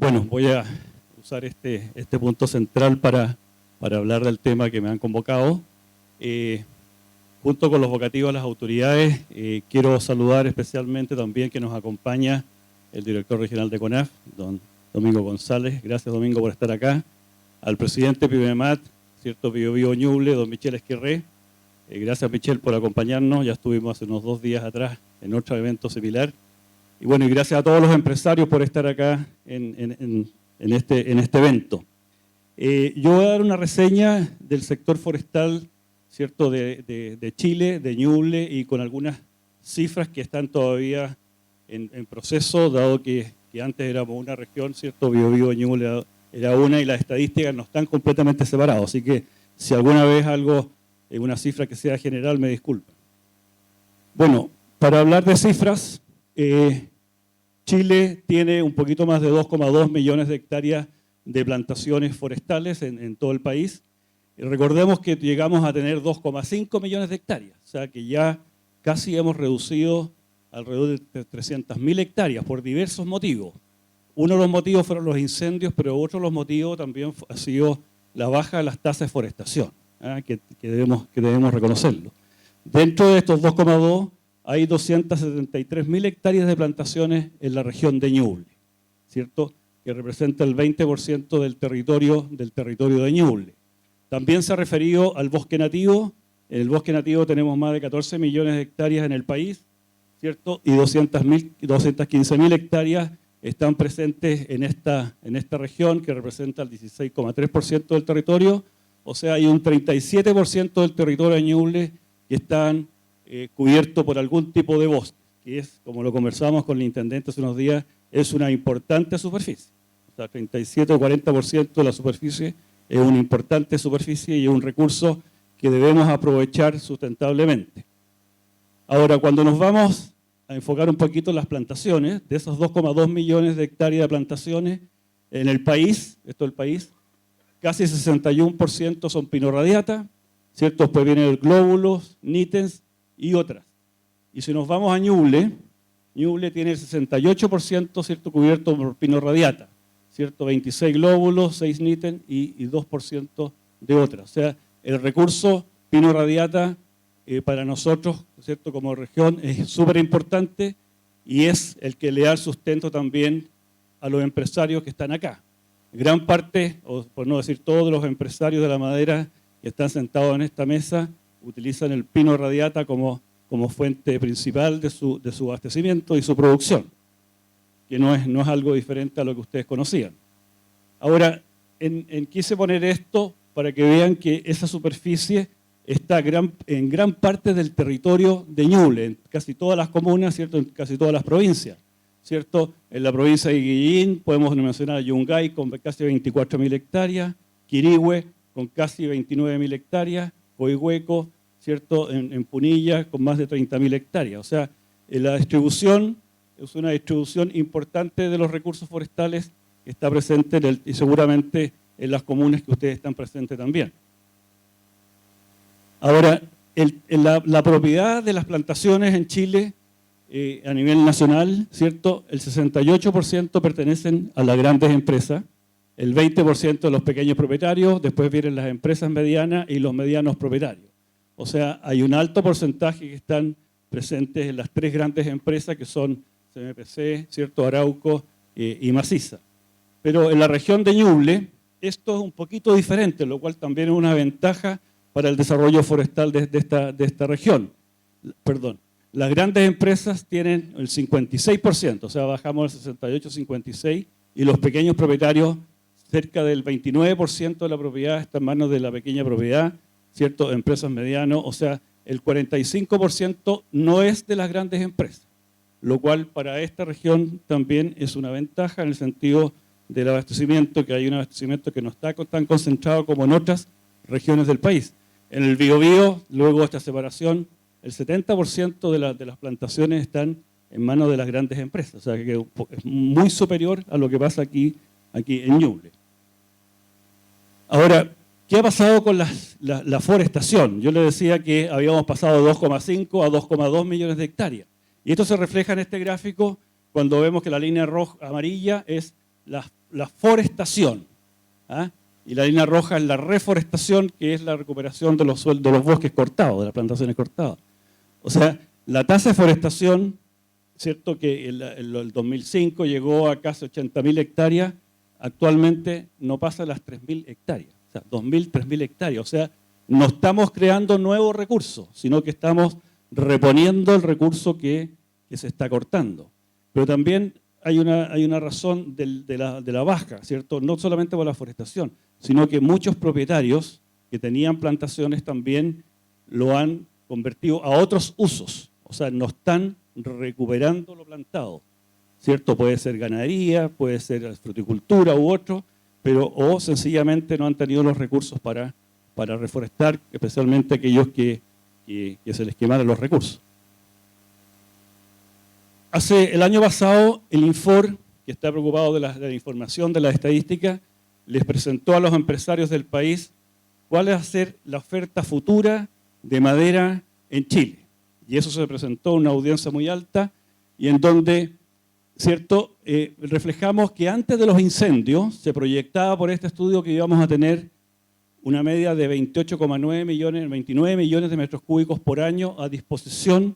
Bueno, voy a usar este punto central para hablar del tema que me han convocado. Junto con los vocativos a las autoridades, quiero saludar especialmente también que nos acompaña el director regional de CONAF, don Domingo González. Gracias, Domingo, por estar acá. Al presidente PIMEMAT, ¿cierto? Biobío Ñuble, don Michel Esquerré. Gracias, Michel, por acompañarnos. Ya estuvimos hace unos 2 días atrás en otro evento similar. Y bueno, y gracias a todos los empresarios por estar acá en este evento. Yo voy a dar una reseña del sector forestal, ¿cierto?, de Chile, de Ñuble, y con algunas cifras que están todavía en proceso, dado que antes éramos una región, ¿cierto? Biobío Ñuble era una, y las estadísticas no están completamente separadas. Así que si alguna vez algo, una cifra que sea general, me disculpen. Bueno, para hablar de cifras, Chile tiene un poquito más de 2,2 millones de hectáreas de plantaciones forestales en todo el país. Y recordemos que llegamos a tener 2,5 millones de hectáreas, o sea que ya casi hemos reducido alrededor de 300.000 hectáreas por diversos motivos. Uno de los motivos fueron los incendios, pero otro de los motivos también ha sido la baja de las tasas de forestación, que debemos reconocerlo. Dentro de estos 2,2 hay 273.000 hectáreas de plantaciones en la región de Ñuble, ¿cierto?, que representa el 20% del territorio de Ñuble. También se ha referido al bosque nativo. En el bosque nativo tenemos más de 14 millones de hectáreas en el país, ¿cierto? Y 215.000 hectáreas están presentes en esta región, que representa el 16,3% del territorio. O sea, hay un 37% del territorio de Ñuble que están cubierto por algún tipo de bosque, que es, como lo conversamos con el intendente hace unos días, es una importante superficie. O sea, 37 o 40% de la superficie es una importante superficie y es un recurso que debemos aprovechar sustentablemente. Ahora, cuando nos vamos a enfocar un poquito en las plantaciones, de esos 2,2 millones de hectáreas de plantaciones en el país, esto es el país, casi 61% son pino radiata, ¿cierto? Después vienen el glóbulos, nítens y otras. Y si nos vamos a Ñuble, Ñuble tiene el 68%, ¿cierto?, cubierto por pino radiata, ¿cierto? 26 glóbulos, 6 níten y 2% de otras. O sea, el recurso pino radiata para nosotros, ¿cierto?, como región es súper importante y es el que le da el sustento también a los empresarios que están acá. Gran parte, o por no decir todos los empresarios de la madera que están sentados en esta mesa, utilizan el pino radiata como fuente principal de su abastecimiento y su producción, que no es algo diferente a lo que ustedes conocían. Ahora, quise poner esto para que vean que esa superficie está en gran parte del territorio de Ñuble, en casi todas las comunas, ¿cierto?, en casi todas las provincias, ¿cierto? En la provincia de Guillín podemos mencionar a Yungay con casi 24.000 hectáreas, Quirihue con casi 29.000 hectáreas, Coihueco, ¿cierto?, en Punilla con más de 30.000 hectáreas. O sea, la distribución es una distribución importante de los recursos forestales que está presente y seguramente en las comunas que ustedes están presentes también. Ahora, la propiedad de las plantaciones en Chile a nivel nacional, ¿cierto?, el 68% pertenecen a las grandes empresas, el 20% de los pequeños propietarios, después vienen las empresas medianas y los medianos propietarios. O sea, hay un alto porcentaje que están presentes en las 3 grandes empresas que son CMPC, ¿cierto?, Arauco y Maciza. Pero en la región de Ñuble esto es un poquito diferente, lo cual también es una ventaja para el desarrollo forestal de esta región. Perdón, las grandes empresas tienen el 56%, o sea, bajamos del 68 al 56%, y los pequeños propietarios, cerca del 29% de la propiedad está en manos de la pequeña propiedad, ¿cierto?, empresas medianas, o sea, el 45% no es de las grandes empresas, lo cual para esta región también es una ventaja en el sentido del abastecimiento, que hay un abastecimiento que no está tan concentrado como en otras regiones del país. En el Biobío, luego de esta separación, el 70% de las plantaciones están en manos de las grandes empresas, o sea que es muy superior a lo que pasa aquí en Ñuble. Ahora, ¿qué ha pasado con la forestación? Yo les decía que habíamos pasado de 2,5 a 2,2 millones de hectáreas. Y esto se refleja en este gráfico cuando vemos que la línea roja amarilla es la forestación. ¿Ah? Y la línea roja es la reforestación, que es la recuperación de los bosques cortados, de las plantaciones cortadas. O sea, la tasa de forestación, cierto que el 2005 llegó a casi 80.000 hectáreas, actualmente no pasa de las 3.000 hectáreas, o sea, 2.000, 3.000 hectáreas. O sea, no estamos creando nuevos recursos, sino que estamos reponiendo el recurso que se está cortando. Pero también hay una razón de la baja, ¿cierto? No solamente por la forestación, sino que muchos propietarios que tenían plantaciones también lo han convertido a otros usos. O sea, no están recuperando lo plantado, ¿cierto? Puede ser ganadería, puede ser fruticultura u otro, pero o sencillamente no han tenido los recursos para reforestar, especialmente aquellos que se les quemaron los recursos. El año pasado, el Infor, que está preocupado de la información, de la estadística, les presentó a los empresarios del país cuál va a ser la oferta futura de madera en Chile. Y eso se presentó a una audiencia muy alta y en donde, ¿cierto? Reflejamos que antes de los incendios se proyectaba por este estudio que íbamos a tener una media de 28,9 millones, 29 millones de metros cúbicos por año a disposición,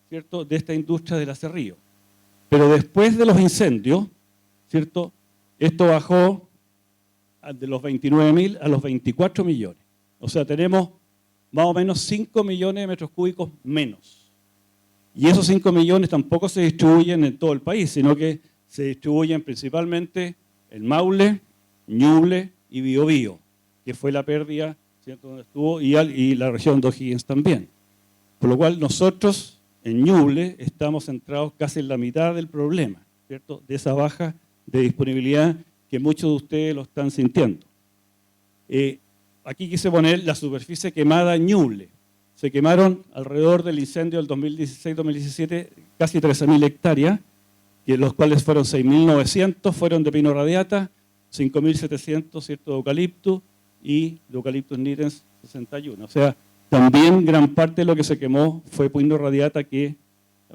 ¿cierto?, de esta industria del acerrío. Pero después de los incendios, ¿cierto?, esto bajó de los 29.000 a los 24 millones. O sea, tenemos más o menos 5 millones de metros cúbicos menos. Y esos 5 millones tampoco se distribuyen en todo el país, sino que se distribuyen principalmente en Maule, Ñuble y Biobío, que fue la pérdida, ¿cierto?, donde estuvo, y la región de O'Higgins también. Por lo cual nosotros en Ñuble estamos centrados casi en la mitad del problema, ¿cierto?, de esa baja de disponibilidad que muchos de ustedes lo están sintiendo. Aquí quise poner la superficie quemada en Ñuble. Se quemaron alrededor del incendio del 2016-2017 casi 13.000 hectáreas, de los cuales fueron 6.900 fueron de pino radiata, 5.700, ¿cierto?, de eucalipto y de Eucalyptus nitens 61. O sea, también gran parte de lo que se quemó fue pino radiata, que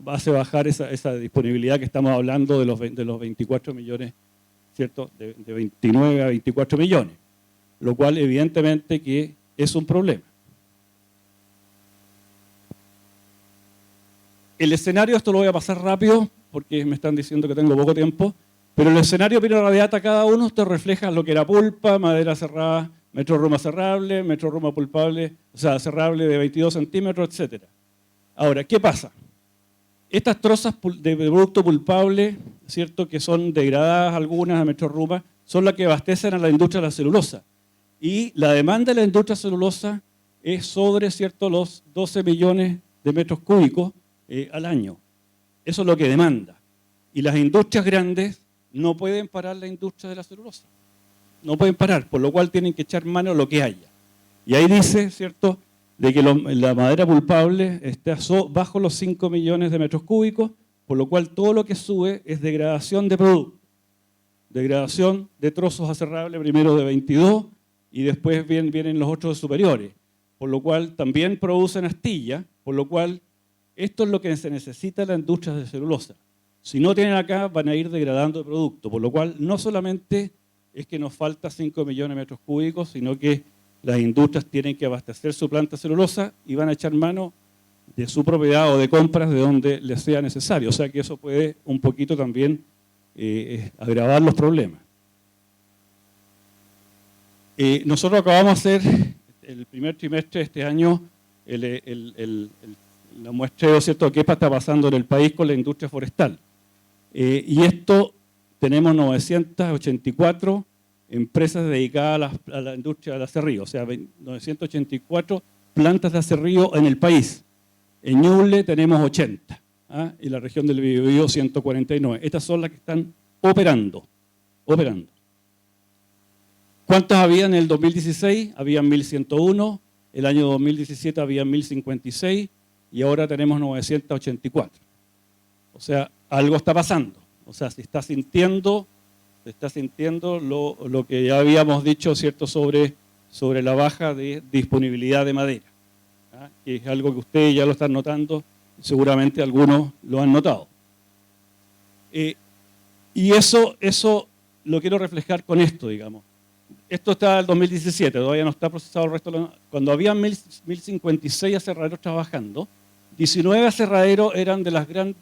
hace bajar esa disponibilidad que estamos hablando de los 24 millones, ¿cierto?, de 29 a 24 millones, lo cual evidentemente que es un problema. El escenario, esto lo voy a pasar rápido porque me están diciendo que tengo poco tiempo, pero el escenario pino radiata, cada uno te refleja lo que era pulpa, madera cerrada, metro ruma cerrable, metro ruma pulpable, o sea, cerrable de 22 centímetros, etc. Ahora, ¿qué pasa? Estas trozas de producto pulpable, ¿cierto?, que son degradadas algunas a metro ruma, son las que abastecen a la industria de la celulosa. Y la demanda de la industria celulosa es sobre, ¿cierto?, los 12 millones de metros cúbicos al año. Eso es lo que demanda. Y las industrias grandes no pueden parar la industria de la celulosa. No pueden parar, por lo cual tienen que echar mano a lo que haya. Y ahí dice, ¿cierto?, de que la madera pulpable está bajo los 5 millones de metros cúbicos, por lo cual todo lo que sube es degradación de producto. Degradación de trozos aserrables, primero de 22, y después vienen los otros superiores. Por lo cual también producen astilla, por lo cual esto es lo que se necesita en la industria de celulosa. Si no tienen acá, van a ir degradando el producto, por lo cual no solamente es que nos falta 5 millones de metros cúbicos, sino que las industrias tienen que abastecer su planta celulosa y van a echar mano de su propiedad o de compras de donde les sea necesario. O sea que eso puede un poquito también agravar los problemas. Nosotros acabamos de hacer el primer trimestre de este año la muestreo, ¿cierto?, qué está pasando en el país con la industria forestal. Y esto, tenemos 984 empresas dedicadas a la industria del acerrío, o sea, 984 plantas de acerrío en el país. En Ñuble tenemos 80, ¿ah?, y la región del Biobío 149. Estas son las que están operando. ¿Cuántas había en el 2016? Habían 1.101, el año 2017 habían 1.056 y ahora tenemos 984. O sea, algo está pasando. O sea, se está sintiendo lo que ya habíamos dicho, ¿cierto?, sobre la baja de disponibilidad de madera, ¿ah?, que es algo que ustedes ya lo están notando, seguramente algunos lo han notado. Y eso lo quiero reflejar con esto, digamos. Esto está en el 2017, todavía no está procesado el resto. Cuando había 1056 aserraderos trabajando, 19 aserraderos eran de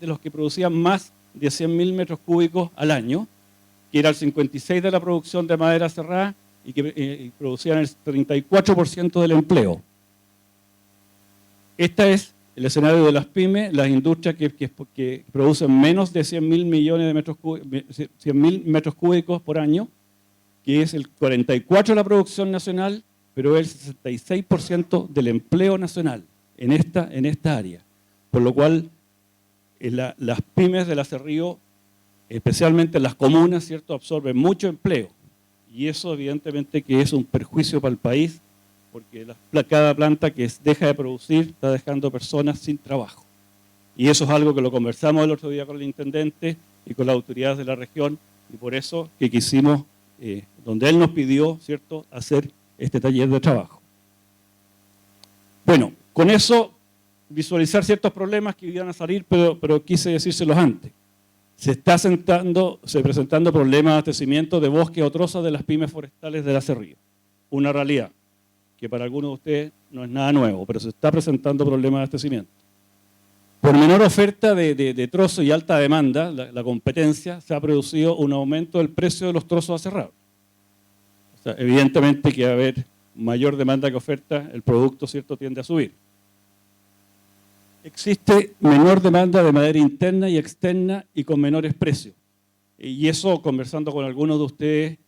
los que producían más de 100.000 metros cúbicos al año, que era el 56% de la producción de madera aserrada y que producían el 34% del empleo. Este es el escenario de las pymes, las industrias que producen menos de 100.000 millones de metros cúbicos, 100.000 metros cúbicos por año, que es el 44% de la producción nacional, pero el 66% del empleo nacional en esta área. Por lo cual, las pymes del Acerrío, especialmente las comunas, ¿cierto?, absorben mucho empleo. Y eso evidentemente que es un perjuicio para el país, porque cada planta que deja de producir está dejando personas sin trabajo. Y eso es algo que lo conversamos el otro día con el intendente y con las autoridades de la región, y por eso que quisimos, donde él nos pidió, ¿cierto?, hacer este taller de trabajo. Bueno, con eso visualizar ciertos problemas que iban a salir, pero quise decírselos antes. Se está presentando problemas de abastecimiento de bosques o trozas de las pymes forestales del Acerrío. Una realidad que para algunos de ustedes no es nada nuevo, pero se está presentando problemas de abastecimiento. Por menor oferta de trozos y alta demanda, la competencia, se ha producido un aumento del precio de los trozos aserrados. O sea, evidentemente que va a haber mayor demanda que oferta, el producto, ¿cierto?, tiende a subir. Existe menor demanda de madera interna y externa y con menores precios. Y eso, conversando con algunos de ustedes,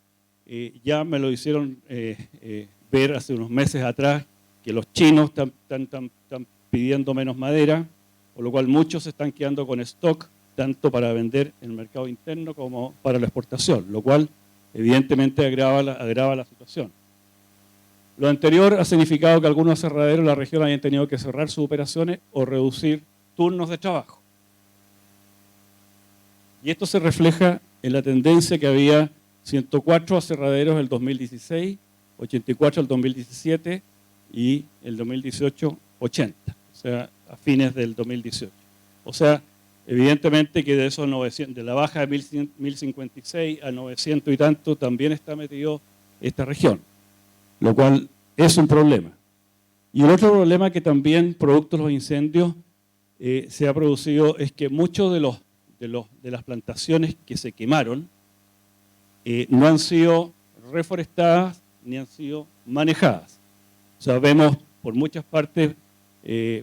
ya me lo hicieron ver hace unos meses atrás, que los chinos están pidiendo menos madera, por lo cual muchos se están quedando con stock, tanto para vender en el mercado interno como para la exportación, lo cual evidentemente agrava la situación. Lo anterior ha significado que algunos aserraderos de la región hayan tenido que cerrar sus operaciones o reducir turnos de trabajo. Y esto se refleja en la tendencia que había 104 aserraderos en el 2016, 84 en el 2017 y el 2018, 80. O sea, a fines del 2018. O sea, evidentemente que de esos 900, de la baja de 1056 a 900 y tanto, también está metido esta región, lo cual es un problema. Y el otro problema que también, producto de los incendios, se ha producido es que muchos de las plantaciones que se quemaron no han sido reforestadas ni han sido manejadas. O sea, vemos por muchas partes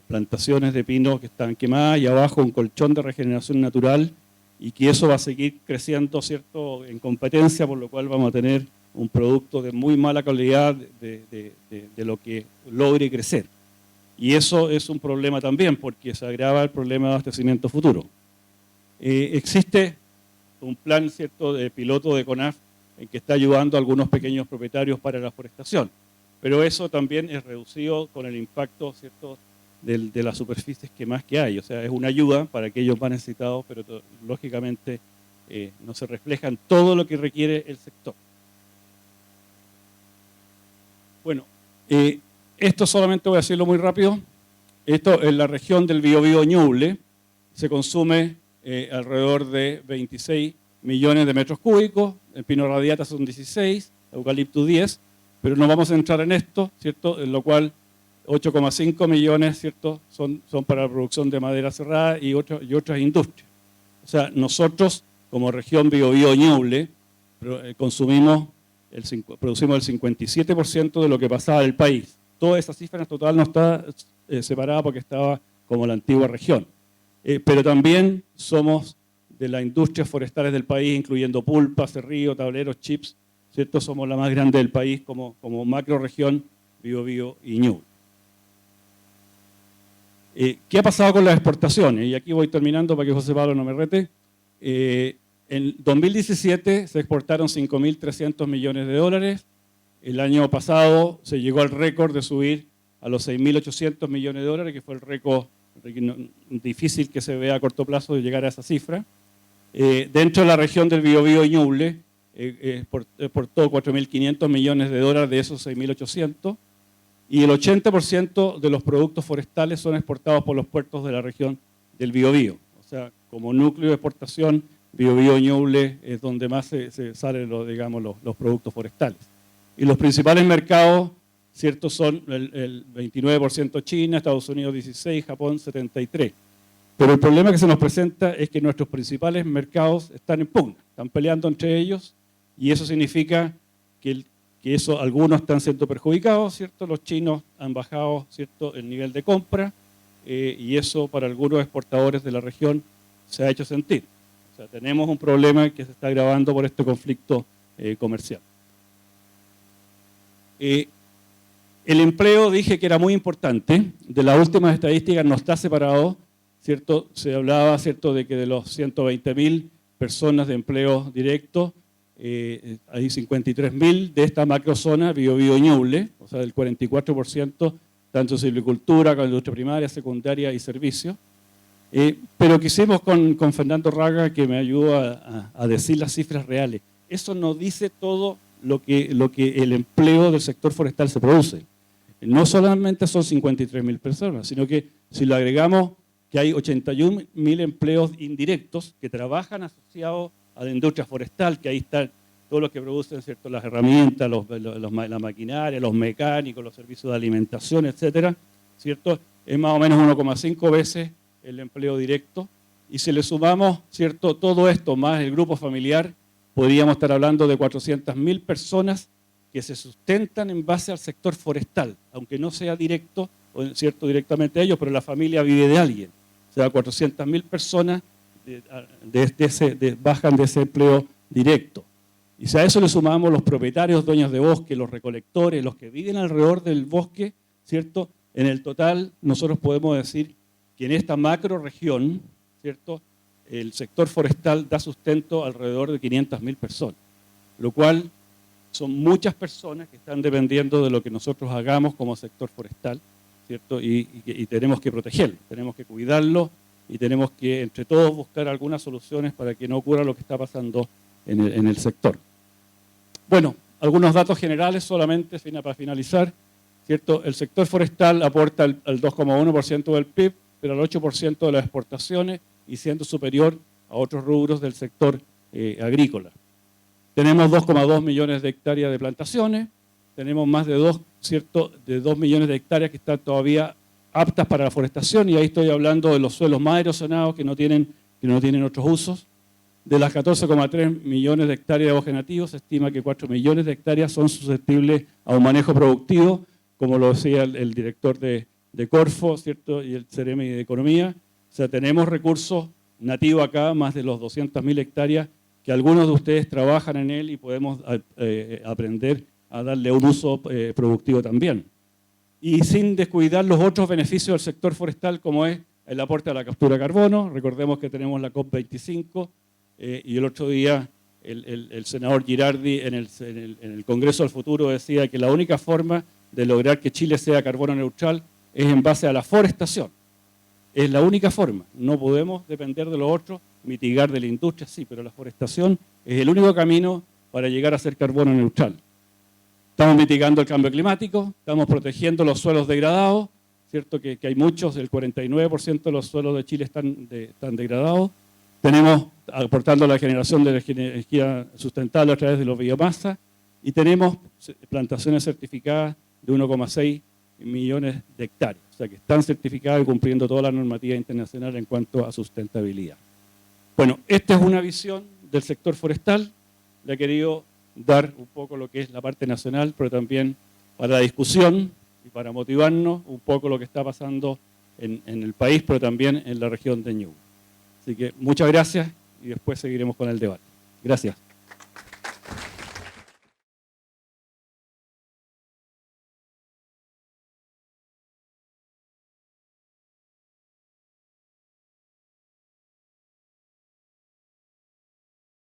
plantaciones de pino que están quemadas y abajo un colchón de regeneración natural y que eso va a seguir creciendo, ¿cierto?, en competencia, por lo cual vamos a tener un producto de muy mala calidad de lo que logre crecer. Y eso es un problema también porque se agrava el problema de abastecimiento futuro. Existe un plan, ¿cierto?, de piloto de CONAF en que está ayudando a algunos pequeños propietarios para la forestación, pero eso también es reducido con el impacto, ¿cierto?, de las superficies que hay. O sea, es una ayuda para aquellos más necesitados, pero lógicamente no se refleja en todo lo que requiere el sector. Bueno, esto solamente voy a decirlo muy rápido. Esto en la región del Biobío Ñuble se consume alrededor de 26 millones de metros cúbicos, el pino radiata son 16, eucalipto 10, pero no vamos a entrar en esto, ¿cierto?, en lo cual 8,5 millones, ¿cierto?, son para la producción de madera cerrada y otras industrias. O sea, nosotros, como región Biobío Ñuble, producimos el 57% de lo que pasaba del país. Toda esa cifra en total no está separada porque estaba como la antigua región. Pero también somos de las industrias forestales del país, incluyendo pulpa, cerrillo, tableros, chips, ¿cierto? Somos la más grande del país como macro región Biobío y Ñuble. ¿Qué ha pasado con las exportaciones? Y aquí voy terminando para que José Pablo no me rete. En 2017 se exportaron 5.300 millones de dólares. El año pasado se llegó al récord de subir a los 6.800 millones de dólares, que fue el récord difícil que se vea a corto plazo de llegar a esa cifra. Dentro de la región del Biobío y Ñuble, exportó 4.500 millones de dólares de esos 6.800, y el 80% de los productos forestales son exportados por los puertos de la región del Biobío. O sea, como núcleo de exportación Biobío, Ñuble es donde más se salen los productos forestales. Y los principales mercados, ¿cierto?, son el 29% China, Estados Unidos 16%, Japón 73%. Pero el problema que se nos presenta es que nuestros principales mercados están en pugna, están peleando entre ellos, y eso significa que algunos están siendo perjudicados, ¿cierto? Los chinos han bajado, ¿cierto?, el nivel de compra, y eso para algunos exportadores de la región se ha hecho sentir. O sea, tenemos un problema que se está agravando por este conflicto comercial. El empleo, dije que era muy importante. De las últimas estadísticas no está separado, ¿cierto? Se hablaba, ¿cierto?, de que de los 120.000 personas de empleo directo, hay 53.000 de esta macrozona Biobío Ñuble, o sea, del 44%, tanto en silvicultura como en industria primaria, secundaria y servicios. Pero quisimos con Fernando Raga, que me ayudó a decir las cifras reales. Eso no dice todo lo que el empleo del sector forestal se produce. No solamente son 53.000 personas, sino que si lo agregamos, que hay 81.000 empleos indirectos que trabajan asociados a la industria forestal, que ahí están todos los que producen, ¿cierto?, las herramientas, la maquinaria, los mecánicos, los servicios de alimentación, etcétera, ¿cierto? Es más o menos 1,5 veces el empleo directo. Y si le sumamos, ¿cierto?, todo esto más el grupo familiar, podríamos estar hablando de 400.000 personas que se sustentan en base al sector forestal, aunque no sea directo, ¿cierto?, directamente ellos, pero la familia vive de alguien. O sea, 400.000 personas bajan de ese empleo directo. Y si a eso le sumamos los propietarios, dueños de bosque, los recolectores, los que viven alrededor del bosque, ¿cierto?, en el total nosotros podemos decir que en esta macro región, ¿cierto?, el sector forestal da sustento alrededor de 500.000 personas, lo cual son muchas personas que están dependiendo de lo que nosotros hagamos como sector forestal, ¿cierto? Y tenemos que protegerlo, tenemos que cuidarlo y tenemos que entre todos buscar algunas soluciones para que no ocurra lo que está pasando en el sector. Bueno, algunos datos generales solamente para finalizar, ¿cierto? El sector forestal aporta el 2,1% del PIB, pero el 8% de las exportaciones y siendo superior a otros rubros del sector agrícola. Tenemos 2,2 millones de hectáreas de plantaciones, tenemos más de 2 millones de hectáreas que están todavía aptas para la forestación, y ahí estoy hablando de los suelos más erosionados que no tienen otros usos. De las 14,3 millones de hectáreas de bosque nativo, se estima que 4 millones de hectáreas son susceptibles a un manejo productivo, como lo decía el director de Corfo, ¿cierto?, y el Ceremi de Economía. O sea, tenemos recursos nativos acá, más de los 200.000 hectáreas, que algunos de ustedes trabajan en él y podemos aprender a darle un uso productivo también. Y sin descuidar los otros beneficios del sector forestal, como es el aporte a la captura de carbono. Recordemos que tenemos la COP25, y el otro día el senador Girardi en el Congreso del Futuro decía que la única forma de lograr que Chile sea carbono neutral es en base a la forestación. Es la única forma. No podemos depender de lo otro, mitigar de la industria, sí, pero la forestación es el único camino para llegar a ser carbono neutral. Estamos mitigando el cambio climático, estamos protegiendo los suelos degradados, ¿cierto? Que hay muchos, el 49% de los suelos de Chile están degradados. Tenemos aportando la generación de energía sustentable a través de los biomasa, y tenemos plantaciones certificadas de 1,6 millones de hectáreas, o sea que están certificadas y cumpliendo toda la normativa internacional en cuanto a sustentabilidad. Bueno, esta es una visión del sector forestal. Le he querido dar un poco lo que es la parte nacional, pero también para la discusión y para motivarnos un poco lo que está pasando en el país, pero también en la región de Ñuble. Así que muchas gracias y después seguiremos con el debate. Gracias.